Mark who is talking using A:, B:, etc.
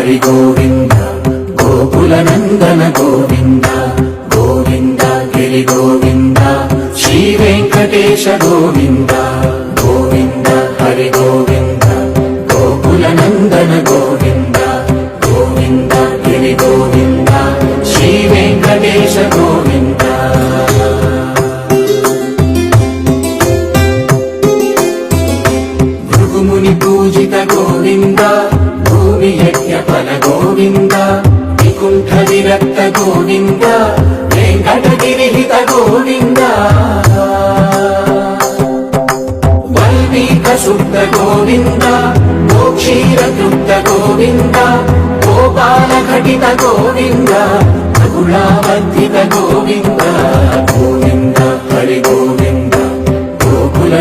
A: హరి గోవింద గోకుల నందన గోవింద గోవింద గిరి గోవింద శ్రీ వెంకటేశ గోవింద గోవింద హరి గోవింద గోకుల నందన గోవింద గోవింద గిరి గోవింద శ్రీ వెంకటేశ గోవింద భృగుముని పూజిత గోవింద భూమి యజ్ఞ ఫల గోవింద వికుంఠ విరక్త గోవింద వెంకటగిరిహిత గోవింద వల్మీక శుద్ధ గోవింద గోక్షీర తృప్త గోవింద గోపాల ఘటిత గోవింద రఘుళావర్ధిత గోవింద గోవింద హరి గోవింద గోకుల